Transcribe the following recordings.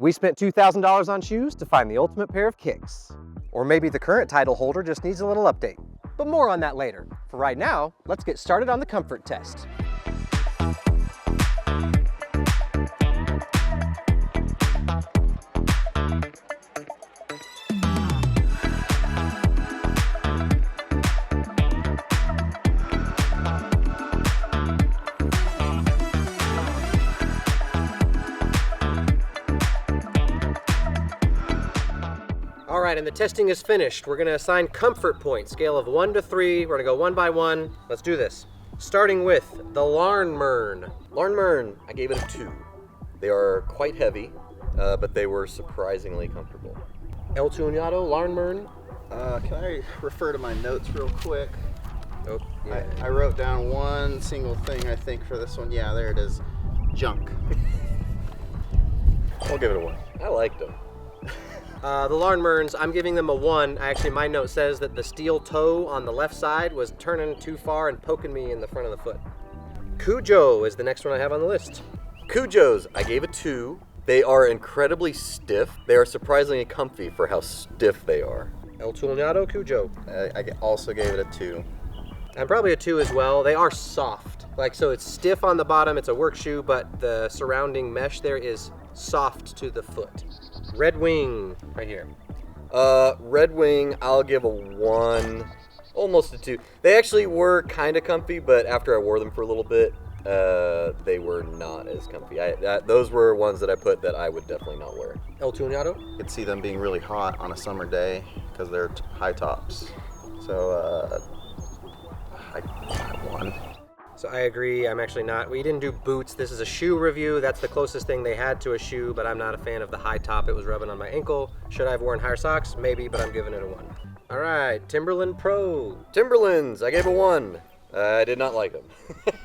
We spent $2,000 on shoes to find the ultimate pair of kicks. Or maybe the current title holder just needs a little update. But more on that later. For right now, let's get started on the comfort test. All right, and the testing is finished. We're gonna assign comfort points, scale of 1 to 3. We're gonna go one by one. Let's do this. Starting with the Larnmern. Larnmern, I gave it a 2. They are quite heavy, but they were surprisingly comfortable. El Tuñado, Larnmern. Can I refer to my notes real quick? Oh, yeah. I wrote down one single thing, I think, for this one. Yeah, there it is. Junk. I'll give it a 1. I liked them. The Larnmerns, I'm giving them a 1. Actually, my note says that the steel toe on the left side was turning too far and poking me in the front of the foot. Cujo is the next one I have on the list. Cujos, I gave a 2. They are incredibly stiff. They are surprisingly comfy for how stiff they are. El Tuñado, Cujo. I also gave it a 2. I'm probably a 2 as well. They are soft. So it's stiff on the bottom, it's a work shoe, but the surrounding mesh there is soft to the foot. Red Wing, right here. Red Wing, I'll give a 1, almost a 2. They actually were kind of comfy, but after I wore them for a little bit, they were not as comfy. Those were ones that I put that I would definitely not wear. El Tuñado? I could see them being really hot on a summer day because they're high tops. So, I 1. So I agree, I'm actually not. We didn't do boots. This is a shoe review. That's the closest thing they had to a shoe, but I'm not a fan of the high top. It was rubbing on my ankle. Should I have worn higher socks? Maybe, but I'm giving it a 1. All right, Timberland Pro. Timberlands, I gave a 1. I did not like them.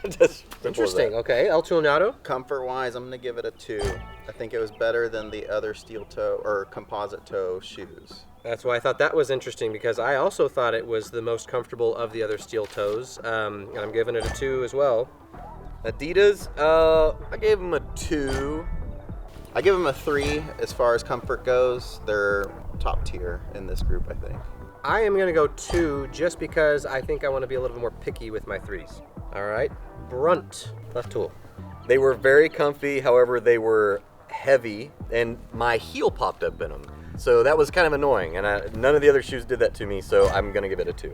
Just Interesting, okay. El Tuñado? Comfort-wise, I'm going to give it a 2. I think it was better than the other steel toe or composite toe shoes. That's why I thought that was interesting, because I also thought it was the most comfortable of the other steel toes, and I'm giving it a 2 as well. Adidas, I gave them a 2. I give them a 3 as far as comfort goes. They're top tier in this group, I think. I am going to go 2 just because I think I want to be a little bit more picky with my 3s. All right, Brunt, left tool. They were very comfy, however, they were heavy, and my heel popped up in them. So that was kind of annoying, and none of the other shoes did that to me, so I'm going to give it a 2.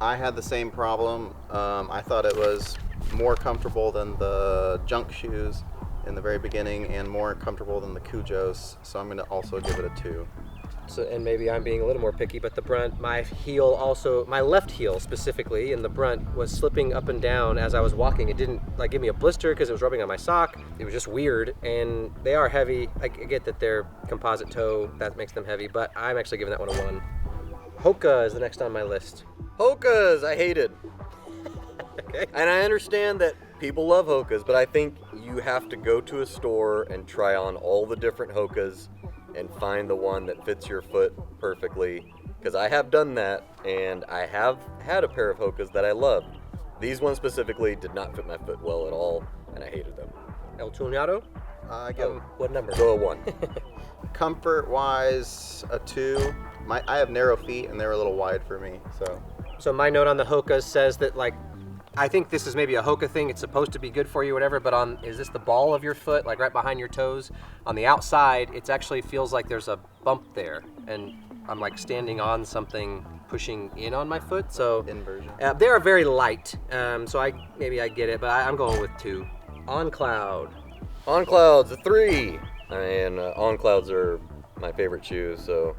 I had the same problem. I thought it was more comfortable than the junk shoes in the very beginning and more comfortable than the Cujos, so I'm going to also give it a 2. So, and maybe I'm being a little more picky, but the Brunt, my heel also, my left heel specifically in the Brunt was slipping up and down as I was walking. It didn't give me a blister because it was rubbing on my sock. It was just weird, and they are heavy. I get that they're composite toe, that makes them heavy, but I'm actually giving that one a 1. Hoka is the next on my list. Hokas, I hated. Okay. And I understand that people love Hokas, but I think you have to go to a store and try on all the different Hokas and find the one that fits your foot perfectly, because I have done that, and I have had a pair of Hokas that I loved. These ones specifically did not fit my foot well at all, and I hated them. El Tuñado? I give What number? Go a 1. comfort-wise a 2. I have narrow feet, and they're a little wide for me, so. So my note on the Hokas says that I think this is maybe a Hoka thing. It's supposed to be good for you, whatever, but is this the ball of your foot, right behind your toes? On the outside, it actually feels like there's a bump there, and I'm standing on something pushing in on my foot, so. Inversion. They are very light, so maybe I get it, but I'm going with 2. On Cloud. On Clouds, a 3. And On Clouds are my favorite shoes, so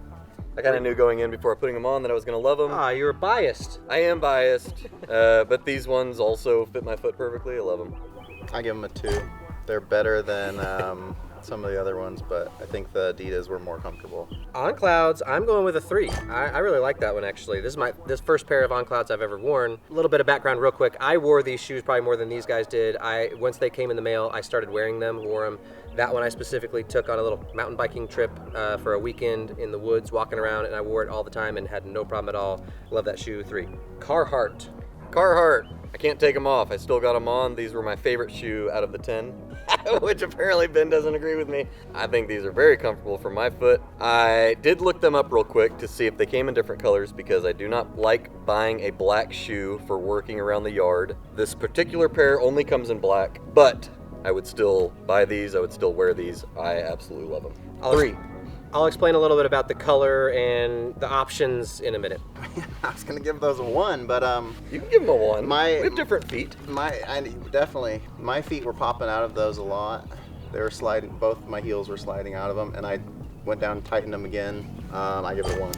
I kind of knew going in before putting them on that I was going to love them. Ah, you're biased. I am biased, but these ones also fit my foot perfectly. I love them. I give them a 2. They're better than some of the other ones, but I think the Adidas were more comfortable. On Clouds, I'm going with a 3. I really like that one, actually. This is this first pair of On Clouds I've ever worn. A little bit of background real quick. I wore these shoes probably more than these guys did. Once they came in the mail, I started wearing them, wore them. That one I specifically took on a little mountain biking trip for a weekend in the woods, walking around, and I wore it all the time and had no problem at all. Love that shoe, 3. Carhartt. Carhartt, I can't take them off. I still got them on. These were my favorite shoe out of the 10. which apparently Ben doesn't agree with me. I think these are very comfortable for my foot. I did look them up real quick to see if they came in different colors because I do not like buying a black shoe for working around the yard. This particular pair only comes in black, but I would still buy these. I would still wear these. I absolutely love them. 3. I'll explain a little bit about the color and the options in a minute. I was gonna give those a 1, but You can give them a 1. My- We have different feet. definitely my feet were popping out of those a lot. They were sliding. Both my heels were sliding out of them, and I went down and tightened them again. I give it a 1.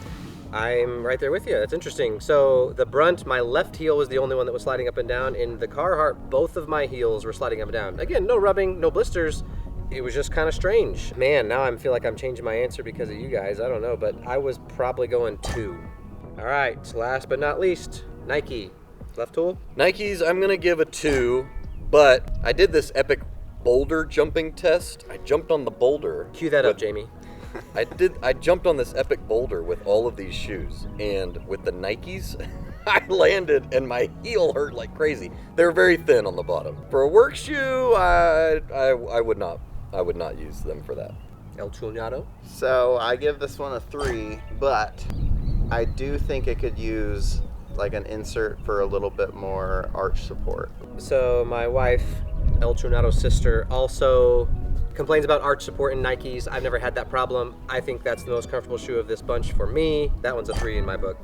I'm right there with you. That's interesting. So the Brunt, my left heel was the only one that was sliding up and down. In the Carhartt, both of my heels were sliding up and down. Again, no rubbing, no blisters. It was just kind of strange. Man, now I feel like I'm changing my answer because of you guys. I don't know, but I was probably going 2. All right, last but not least, Nike. Left tool? Nikes, I'm gonna give a 2, but I did this epic boulder jumping test. I jumped on the boulder. Cue that up, with- Jamie. I jumped on this epic boulder with all of these shoes, and with the Nikes, I landed and my heel hurt like crazy. They're very thin on the bottom. For a work shoe, I would not use them for that. El Chunado. So I give this one a 3, but I do think it could use like an insert for a little bit more arch support. So my wife, El Chunado's sister, also complains about arch support in Nikes. I've never had that problem. I think that's the most comfortable shoe of this bunch for me. That one's a 3 in my book.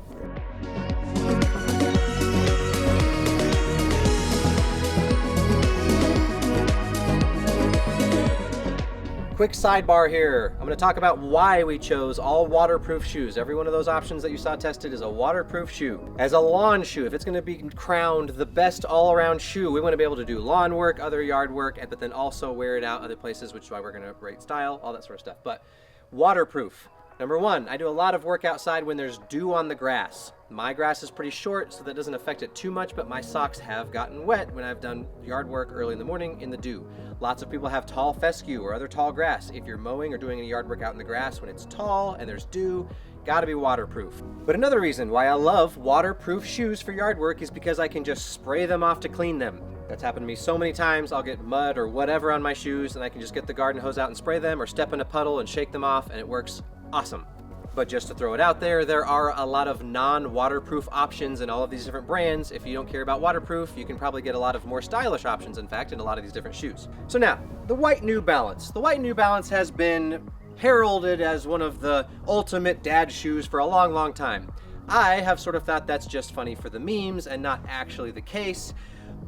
Quick sidebar here. I'm going to talk about why we chose all waterproof shoes. Every one of those options that you saw tested is a waterproof shoe. As a lawn shoe, if it's going to be crowned the best all-around shoe, we want to be able to do lawn work, other yard work, but then also wear it out other places, which is why we're going to rate style, all that sort of stuff. But waterproof. Number 1, I do a lot of work outside when there's dew on the grass. My grass is pretty short, so that doesn't affect it too much, but my socks have gotten wet when I've done yard work early in the morning in the dew. Lots of people have tall fescue or other tall grass. If you're mowing or doing any yard work out in the grass when it's tall and there's dew, gotta be waterproof. But another reason why I love waterproof shoes for yard work is because I can just spray them off to clean them. That's happened to me so many times. I'll get mud or whatever on my shoes and I can just get the garden hose out and spray them, or step in a puddle and shake them off, and it works awesome. But just to throw it out there are a lot of non-waterproof options in all of these different brands. If you don't care about waterproof, you can probably get a lot of more stylish options, in fact, in a lot of these different shoes. So now, the white New Balance. The white New Balance has been heralded as one of the ultimate dad shoes for a long, long time. I have sort of thought that's just funny for the memes and not actually the case.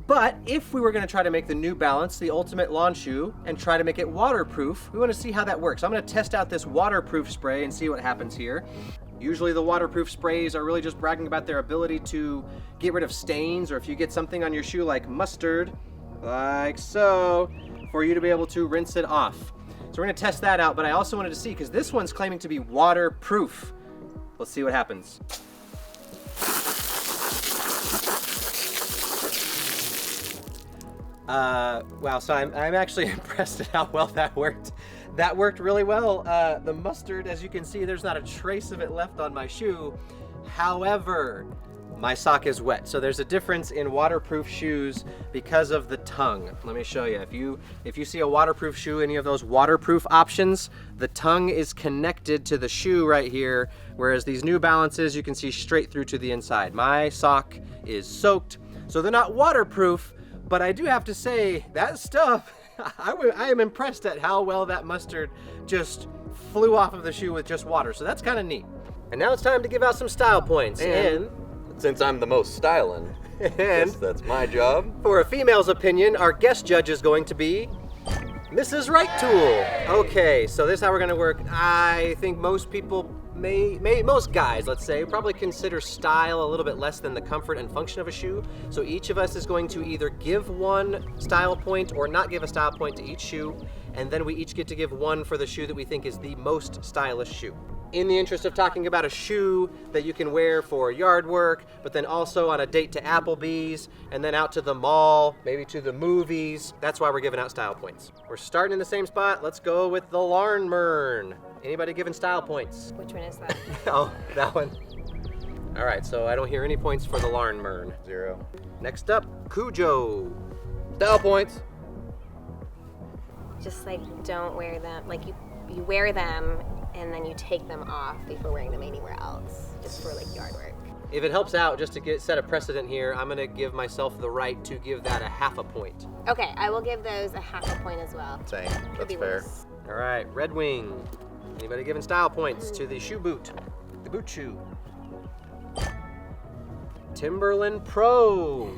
But if we were going to try to make the New Balance the ultimate lawn shoe and try to make it waterproof, we want to see how that works. I'm going to test out this waterproof spray and see what happens here. Usually the waterproof sprays are really just bragging about their ability to get rid of stains, or if you get something on your shoe like mustard, like so, for you to be able to rinse it off. So we're going to test that out, but I also wanted to see, because this one's claiming to be waterproof. Let's see what happens. Wow, so I'm actually impressed at how well that worked. That worked really well. The mustard, as you can see, there's not a trace of it left on my shoe. However, my sock is wet. So there's a difference in waterproof shoes because of the tongue. Let me show you. If you see a waterproof shoe, any of those waterproof options, the tongue is connected to the shoe right here, whereas these New Balances, you can see straight through to the inside. My sock is soaked, so they're not waterproof. But I do have to say, that stuff, I am impressed at how well that mustard just flew off of the shoe with just water. So that's kind of neat. And now it's time to give out some style points. And since I'm the most styling, And that's my job. for a female's opinion, our guest judge is going to be Mrs. Right Tool. Okay, so this is how we're going to work. I think most people most guys, let's say, probably consider style a little bit less than the comfort and function of a shoe. So each of us is going to either give one style point or not give a style point to each shoe, and then we each get to give one for the shoe that we think is the most stylish shoe. In the interest of talking about a shoe that you can wear for yard work, but then also on a date to Applebee's, and then out to the mall, maybe to the movies, that's why we're giving out style points. We're starting in the same spot. Let's go with the Larnmern. Anybody giving style points? Which one is that? Oh, that one. All right, so I don't hear any points for the Larnmern. 0. Next up, Cujo. Style points. just like don't wear them. Like you wear them and then you take them off before wearing them anywhere else, just for like yard work. If it helps out, just to set a precedent here, I'm gonna give myself the right to give that a half a point. Okay, I will give those a half a point as well. Same. Could That's be fair. worse. All right, Red Wing. Anybody giving style points to the shoe boot? The boot shoe. Timberland Pro.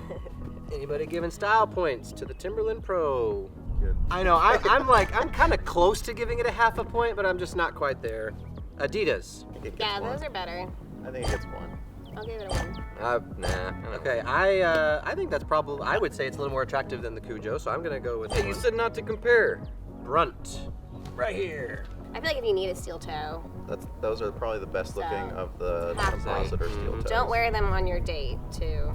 Anybody giving style points to the Timberland Pro? Good. I know, I'm kind of close to giving it a half a point, but I'm just not quite there. Adidas. I think it gets Yeah, one. those are better. I think it gets one. I'll give it a 1. Nah. Okay, I think that's probably, I would say it's a little more attractive than the Cujo, so I'm gonna go with Hey, you said not to compare. Brunt. Right here. I feel like if you need a steel toe, Those are probably the best So, looking of the half composite or point. steel toes. don't wear them on your date too.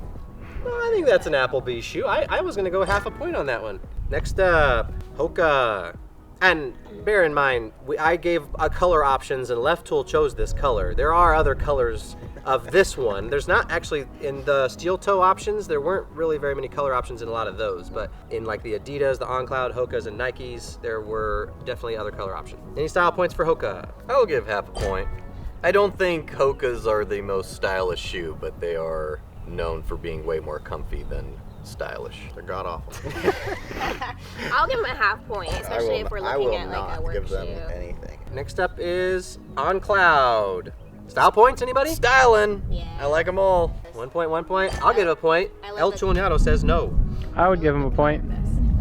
Well, I think that's an Applebee's shoe. I was gonna go half a point on that one. Next up, Hoka. And bear in mind, I gave color options and Left Tool chose this color. There are other colors of this one. There's not actually, in the steel toe options, there weren't really very many color options in a lot of those, but in like the Adidas, the OnCloud, Hokas, and Nikes, there were definitely other color options. Any style points for Hoka? I'll give half a point. I don't think Hokas are the most stylish shoe, but they are known for being way more comfy than stylish. They're god awful. I'll give them a half point, especially if we're I looking will at like not a work give them shoe. anything. Next up is OnCloud. Style points, anybody? Styling. Yeah. I like them all. 1 point, 1 point. I'll give it a point. I love El the- Chulinato says no. I would give him a point.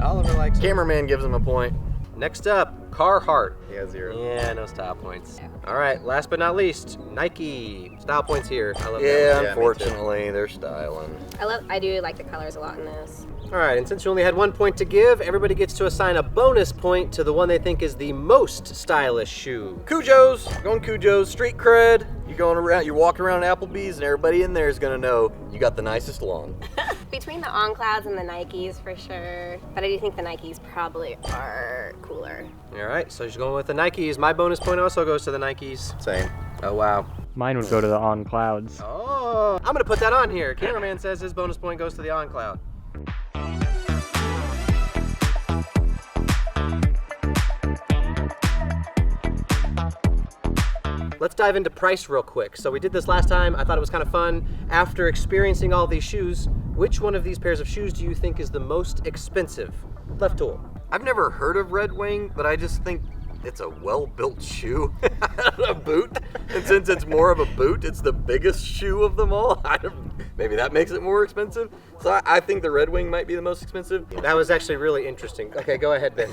Oliver likes it. Cameraman gives them a point. Next up, Carhartt. Yeah, 0. Yeah, no style points. All right, last but not least, Nike. Style points here. I love that Yeah, one. me too. unfortunately, they're styling. I do like the colors a lot in this. All right, and since you only had 1 point to give, everybody gets to assign a bonus point to the one they think is the most stylish shoe. Cujo's, going Cujo's, street cred. You're going around, you're walking around Applebee's, and everybody in there is gonna know you got the nicest lawn. Between the OnClouds and the Nikes for sure, but I do think the Nikes probably are cooler. All right, so she's going with the Nikes. My bonus point also goes to the Nikes. Same. Oh, wow. Mine would go to the On Clouds. Oh, I'm gonna put that on here. Cameraman says his bonus point goes to the OnCloud. Let's dive into price real quick. So we did this last time. I thought it was kind of fun. After experiencing all these shoes, which one of these pairs of shoes do you think is the most expensive? Left Tool. I've never heard of Red Wing, but I just think it's a well-built shoe, a boot. And since it's more of a boot, it's the biggest shoe of them all. Maybe that makes it more expensive. So I think the Red Wing might be the most expensive. That was actually really interesting. Okay, go ahead, Ben.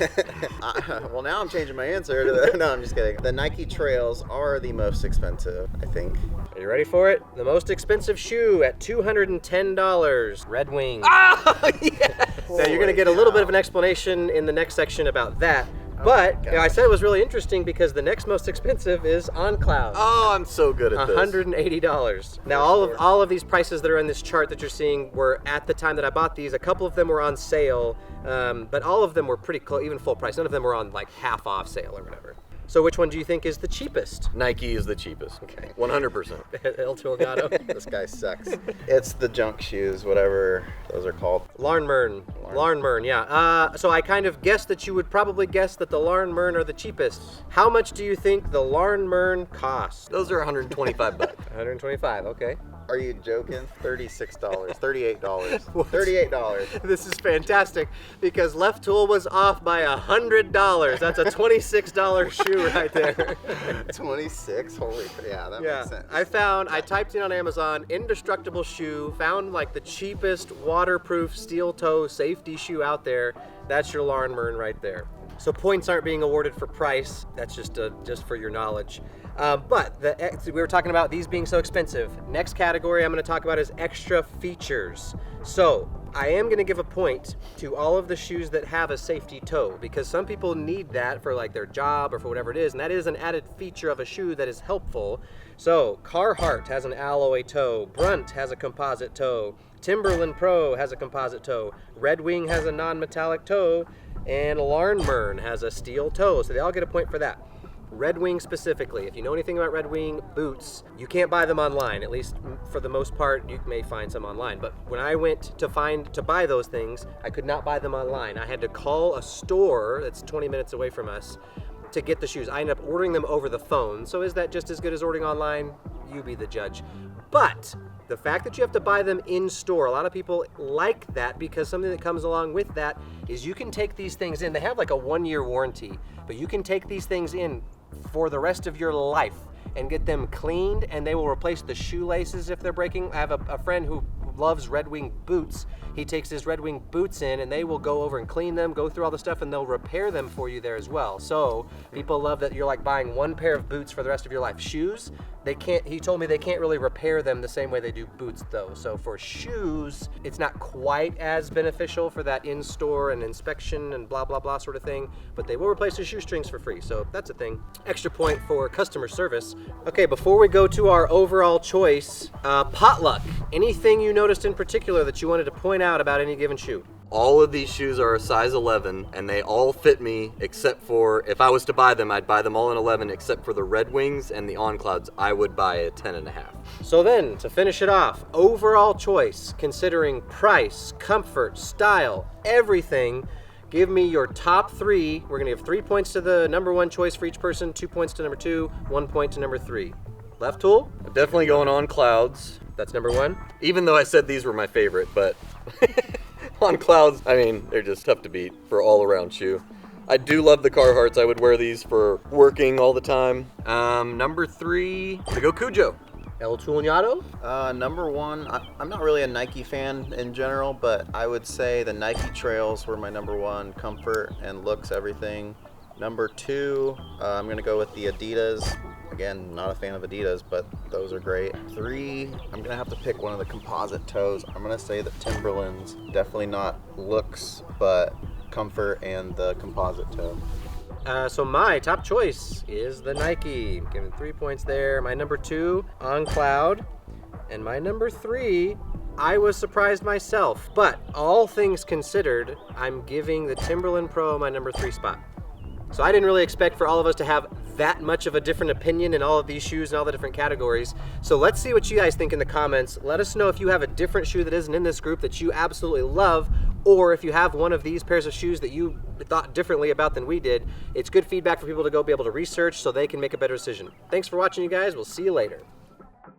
Well, now I'm changing my answer to that. No, I'm just kidding. The Nike Trails are the most expensive, I think. Are you ready for it? The most expensive shoe at $210. Red Wing. Oh, yeah. Now you're going to get a little bit of an explanation in the next section about that. But gosh. I said it was really interesting because the next most expensive is OnCloud. Oh, I'm so good at this. $180. Now all of these prices that are in this chart that you're seeing were at the time that I bought these. A couple of them were on sale, but all of them were pretty close, even full price. None of them were on like half off sale or whatever. So which one do you think is the cheapest? Nike is the cheapest. Okay. 100%. El Chulinato. This guy sucks. It's the junk shoes, whatever those are called. Larnmern. Larnmern, yeah. So I kind of guessed that you would probably guess that the Larnmern are the cheapest. How much do you think the Larnmern cost? Those are 125 bucks. 125, okay. Are you joking? $36, $38, $38. This is fantastic because Left Tool was off by $100. That's a $26 shoe right there. 26? Holy, yeah, that Yeah, makes sense. I typed in on Amazon, indestructible shoe, found like the cheapest waterproof steel toe safety shoe out there. That's your Larnmern right there. So points aren't being awarded for price. That's just for your knowledge. But we were talking about these being so expensive. Next category I'm going to talk about is extra features. So I am going to give a point to all of the shoes that have a safety toe because some people need that for like their job or for whatever it is, and that is an added feature of a shoe that is helpful. So Carhartt has an alloy toe, Brunt has a composite toe, Timberland Pro has a composite toe, Red Wing has a non-metallic toe, and Larnmern has a steel toe. So they all get a point for that. Red Wing specifically, if you know anything about Red Wing boots, you can't buy them online. At least for the most part, you may find some online. But when I went to buy those things, I could not buy them online. I had to call a store that's 20 minutes away from us to get the shoes. I ended up ordering them over the phone. So is that just as good as ordering online? You be the judge. But the fact that you have to buy them in store, a lot of people like that because something that comes along with that is you can take these things in. They have like a 1-year warranty, but you can take these things in for the rest of your life and get them cleaned, and they will replace the shoelaces if they're breaking. I have a friend who loves Red Wing boots. He takes his Red Wing boots in and they will go over and clean them, go through all the stuff, and they'll repair them for you there as well. So people love that you're like buying one pair of boots for the rest of your life. Shoes, he told me they can't really repair them the same way they do boots though. So for shoes, it's not quite as beneficial for that in-store and inspection and blah, blah, blah sort of thing, but they will replace your shoestrings for free. So that's a thing. Extra point for customer service. Okay, before we go to our overall choice, potluck. Anything you noticed in particular that you wanted to point out about any given shoe? All of these shoes are a size 11, and they all fit me, except for, if I was to buy them, I'd buy them all in 11, except for the Red Wings and the On Clouds, I would buy a 10.5. So then, to finish it off, overall choice, considering price, comfort, style, everything, give me your top 3. We're gonna give 3 points to the number 1 choice for each person, 2 points to number 2, 1 point to number 3. Left tool? I'm definitely going On Clouds, That's number 1. even though I said these were my favorite, but On Clouds, I mean, they're just tough to beat for all-around shoe. I do love the Carhartts. I would wear these for working all the time. Number 3, to go Cujo. El Tuñado? Number 1, I'm not really a Nike fan in general, but I would say the Nike Trails were my number 1. Comfort and looks, everything. Number 2, I'm going to go with the Adidas. Again, not a fan of Adidas, but those are great. 3, I'm going to have to pick one of the composite toes. I'm going to say the Timberlands. Definitely not looks, but comfort and the composite toe. So my top choice is the Nike. I'm giving 3 points there. My number 2, On Cloud. And my number 3, I was surprised myself. But all things considered, I'm giving the Timberland Pro my number 3 spot. So I didn't really expect for all of us to have that much of a different opinion in all of these shoes and all the different categories. So let's see what you guys think in the comments. Let us know if you have a different shoe that isn't in this group that you absolutely love, or if you have one of these pairs of shoes that you thought differently about than we did. It's good feedback for people to go be able to research so they can make a better decision. Thanks for watching, you guys. We'll see you later.